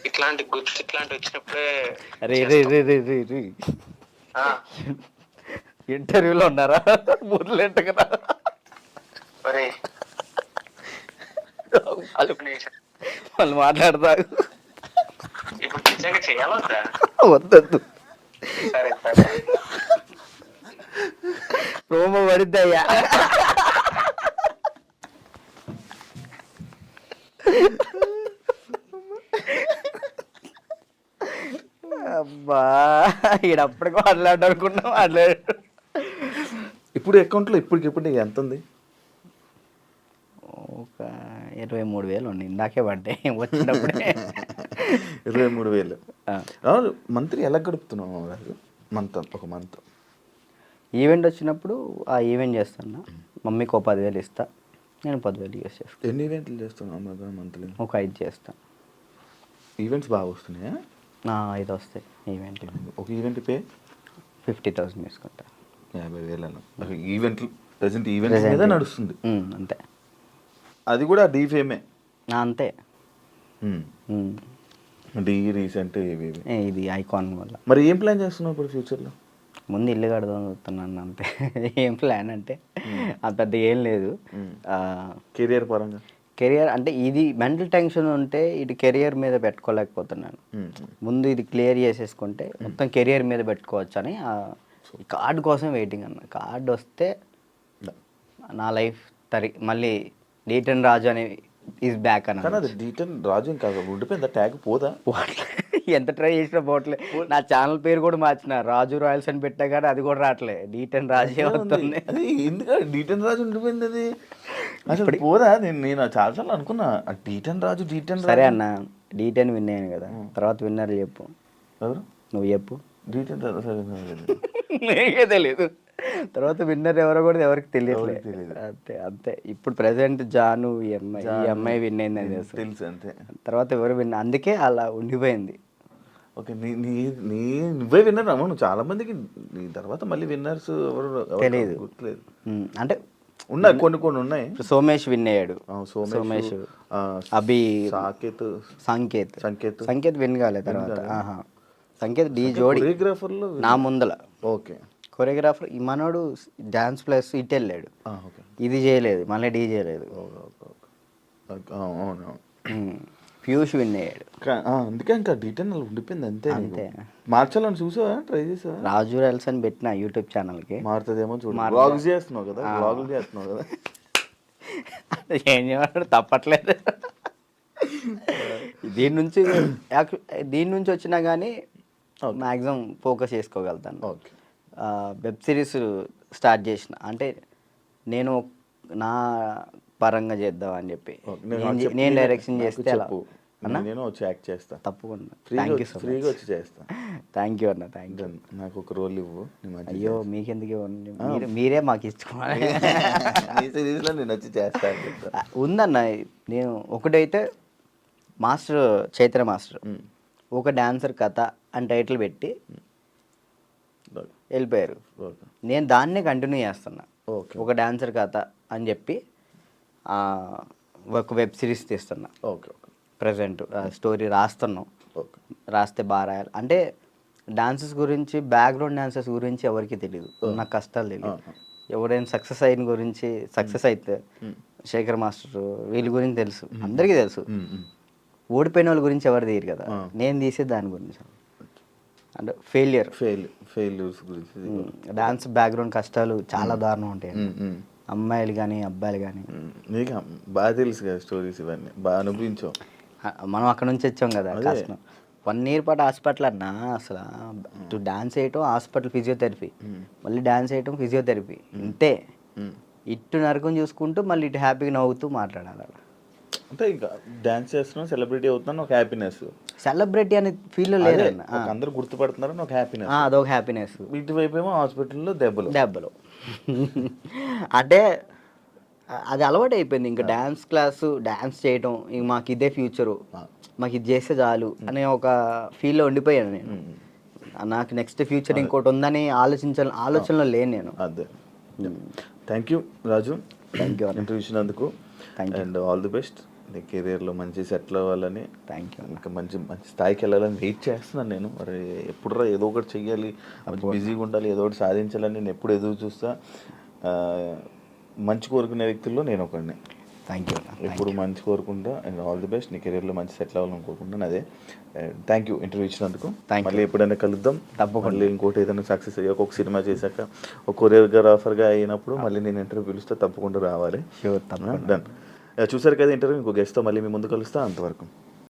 ఇట్లాంటి వచ్చినప్పుడే రే రే రే రే రే రే ఆ, ఇంటర్వ్యూలో ఉన్నారా? ముర్లేంట కదా. ఒరేయ్, వాళ్ళు మాట్లాడతారు. ఇప్పుడు నిజంగా చేయాలొద్దా? వద్దొద్దు, సరే సరే. ప్రోమో పడిద్దయ్యా. అబ్బా ఈడప్పటికి మాట్లాడు అనుకున్నా మాట్లాడు. ఇప్పుడు అకౌంట్లో ఇప్పటికిప్పుడు ఎంత ఉంది? ఒక 23,000 ఉంది. ఇందాకే పడ్డాయి వచ్చినప్పుడే. 23,000. అవును, మంత్లీ ఎలా గడుపుతున్నావు ఒక మంత్? ఈవెంట్ వచ్చినప్పుడు ఆ ఈవెంట్ చేస్తున్నా. మమ్మీకి ఒక 10,000 ఇస్తా, నేను 10,000 యూస్ చేస్తాను. ఎన్ని ఈవెంట్లు చేస్తున్నావు మంత్లీ? ఒక 5 చేస్తాను. ఈవెంట్స్ బాగా వస్తున్నాయా? 5 వస్తాయి ఈవెంట్. ఒక ఈవెంట్ పే 50,000 తీసుకుంటా. 50,000 ఈవెంట్లు ప్రజెంట్ ఈవెంట్ మీద నడుస్తుంది అంతే. అది కూడా డీఫేమే అంతే. డీ రీసెంట్ ఇది ఐకాన్ వల్ల. మరి ఏం ప్లాన్ చేస్తున్నావు ఇప్పుడు ఫ్యూచర్లో? ముందు ఇల్లు కడదాం చూస్తున్నాను అంతే. ఏం ప్లాన్ అంటే అంత పెద్ద ఏం లేదు. కెరియర్ పరంగా కెరియర్ అంటే ఇది మెంటల్ టెన్షన్ ఉంటే ఇది కెరియర్ మీద పెట్టుకోలేకపోతున్నాను. ముందు ఇది క్లియర్ చేసేసుకుంటే మొత్తం కెరియర్ మీద పెట్టుకోవచ్చు అని కార్డు కోసం వెయిటింగ్ అన్న. కార్డు వస్తే నా లైఫ్ మళ్ళీ డీటెన్ రాజు అని ఈజ్ బ్యాక్ అన్న. కానీ అది డీటెన్ రాజు ఇంకా ఉండిపోయిందా? ట్యాగ్ పోదా? ఎంత ట్రై చేసినా పోవట్లే. నా ఛానల్ పేరు కూడా మార్చిన, రాజు రాయల్స్ అని పెట్టా కానీ అది కూడా రావట్లే. డీటెన్ రాజే వస్తుంది. అది ఎందుకంటే డీటెన్ రాజు ఉండిపోయింది. అది అసలు పోదా? నేను చాలాసార్లు అనుకున్నా డీటెన్ రాజు. సరే అన్న, డీటెన్ విన్ అయ్యాను కదా, తర్వాత విన్నర్ చెప్పు. ఎవరు? నువ్వు చెప్పు. డీటెన్ నీకే తెలియదు. తర్వాత విన్నర్ ఎవరో కూడా ఎవరికి తెలియట్లేదు. అంతే అంతే. ఇప్పుడు ప్రెసెంట్ జాను ఈ అమ్మాయి విన్ అయిందని తెలుసు అంతే. తర్వాత ఎవరు విన్, అందుకే అలా ఉండిపోయింది. ఓకే, నువ్వే విన్నర్ అమ్మ. నువ్వు చాలా మందికి నీ తర్వాత మళ్ళీ విన్నర్స్ ఎవరు తెలియదు, గుర్తులేదు. అంటే ఉన్నాయి, కొన్ని ఉన్నాయి. సోమేష్ విన్ అయ్యాడు. సోమేష్, అభి, సంకేత్ విన్ కాలేదు. తర్వాత సంకేత్ డీ జోడి కొరియోగ్రాఫర్లో నా ముందల. ఓకే, కొరియోగ్రాఫర్ ఈ మనోడు డాన్స్ ప్లస్ ఇటు వెళ్ళాడు. ఇది చేయలేదు, మళ్ళీ డీ చేయలేదు. పీయూష్ విన్ అయ్యాడు. అందుకే ఇంకా డీటెయిల్ ఉండిపోయింది అంతే. అంతే. మార్చాలని చూసావా? ట్రై చేసావా? రాజు రైల్స్ అని పెట్టిన యూట్యూబ్ ఛానల్కి. మారుతుందేమో చూడు. వ్లాగ్స్ చేస్తున్నావు కదా, వ్లాగులు చేస్తున్నావు కదా. ఏం చేయమంటాడు, తప్పట్లేదు. దీని నుంచి వచ్చినా కానీ మ్యాక్సిమం ఫోకస్ చేసుకోగలుగుతాను. ఓకే. వెబ్ సిరీస్ స్టార్ట్ చేసిన, అంటే నేను నా పరంగా చేద్దాం అని చెప్పి. నేను డైరెక్షన్ చేస్తే నేను వచ్చి యాక్ట్ చేస్తా తప్పకుండా. Thank you so much. ఫ్రీగా వచ్చి చేస్తా. థ్యాంక్ యూ అన్న, థ్యాంక్ యూ. నాకు ఒక రోల్ ఇవ్వు. అయ్యో మీకెందుకు ఇవ్వండి, మీరే మాకు ఇచ్చుకోవాలి. నేను వచ్చి చేస్తా. ఉందన్న, నేను ఒకటైతే మాస్టర్ చైత్ర మాస్టర్ ఒక డాన్సర్ కథ అని టైటిల్ పెట్టి వెళ్ళిపోయారు. నేను దాన్నే కంటిన్యూ చేస్తున్నా. ఒక డాన్సర్ కథ అని చెప్పి ఒక వెబ్ సిరీస్ తీస్తున్నా. ఓకే. ప్రజెంట్ స్టోరీ రాస్తున్నాం. రాస్తే బాగా రాయాలి. అంటే డాన్సెస్ గురించి, బ్యాక్గ్రౌండ్ డాన్సెస్ గురించి ఎవరికి తెలియదు, నాకు కష్టాలు తెలియదు. ఎవరైనా సక్సెస్ అయిన గురించి, సక్సెస్ అయితే శేఖర్ మాస్టర్ వీళ్ళ గురించి తెలుసు, అందరికీ తెలుసు. ఓడిపోయిన వాళ్ళ గురించి ఎవరు తీయరు కదా, నేను తీసే దాని గురించి. అంటే ఫెయిల్యూర్, ఫెయిల్యూర్స్ గురించి. డాన్స్ బ్యాక్గ్రౌండ్ కష్టాలు చాలా దారుణం ఉంటాయి. ఉమ్, ఉమ్. అమ్మాయిలు కానీ అబ్బాయిలు కానీ. నీకు బాగా తెలుసు కదా స్టోరీస్ ఇవన్నీ, బాగా అనుభవించావు. మనం అక్కడ నుంచి వచ్చాం కదా అదే. కష్టం. 1 year పాటు హాస్పిటల్ అన్నా అసలు డాన్స్ వేయటం హాస్పిటల్ ఫిజియోథెరపీ, మళ్ళీ డాన్స్ వేయటం ఫిజియోథెరపీ, ఇంతే. ఇటు నరకం చూసుకుంటూ మళ్ళీ ఇటు హ్యాపీగా నవ్వుతూ మాట్లాడాలి అలా. అంటే ఇంకా డాన్స్ చేస్తున్నావు, సెలబ్రిటీ అవుతున్నాను, ఒక హ్యాపీనెస్. సెలబ్రిటీ అనే ఫీల్ లేదన్న, అందరూ గుర్తుపడుతున్నారని ఒక హ్యాపీనెస్. అదొక హ్యాపీనెస్. ఇటువైపు ఏమో హాస్పిటల్లో దెబ్బలు. అంటే అది అలవాటు అయిపోయింది ఇంకా. డ్యాన్స్ క్లాసు, డ్యాన్స్ చేయటం ఇంక మాకు ఇదే ఫ్యూచరు, మాకు ఇది చేస్తే చాలు అనే ఒక ఫీల్లో ఉండిపోయాను నేను. నాకు నెక్స్ట్ ఫ్యూచర్ ఇంకోటి ఉందని ఆలోచనలో లేను నేను. అదే. Thank you Raju, thank you interview ఇచ్చినందుకు. And all the best. నీ కెరియర్లో మంచి సెటిల్ అవ్వాలని, థ్యాంక్ యూ. ఇంకా మంచి స్థాయికి వెళ్ళాలని వెయిట్ చేస్తున్నాను నేను. మరి ఎప్పుడురా ఏదో ఒకటి చెయ్యాలి, బిజీగా ఉండాలి, ఏదో ఒకటి సాధించాలని నేను ఎప్పుడు ఎదురు చూస్తా. మంచి కోరుకునే వ్యక్తుల్లో నేను ఒకడిని. Thank you. ఎప్పుడు మంచి కోరుకుంటా. And all the best. నీ కెరీర్లో మంచి సెటిల్ అవ్వాలని కోరుకుంటాను. అదే. థ్యాంక్ యూ ఇంటర్వ్యూ ఇచ్చినందుకు. మళ్ళీ ఎప్పుడైనా కలుద్దాం తప్పకుండా. మళ్ళీ ఇంకోటి ఏదైనా సక్సెస్ అయ్యాక ఒక సినిమా చేశాక ఒక కొరియోగ్రాఫర్గా అయినప్పుడు మళ్ళీ నేను ఇంటర్వ్యూ పిలుస్తే తప్పకుండా రావాలి. షూర్, తప్పకుండా. డన్. చూసారు కదా ఇంటర్వ్యూ. ఇంకో గెస్ట్తో మళ్ళీ మీ ముందు కలుస్తా. అంతవరకు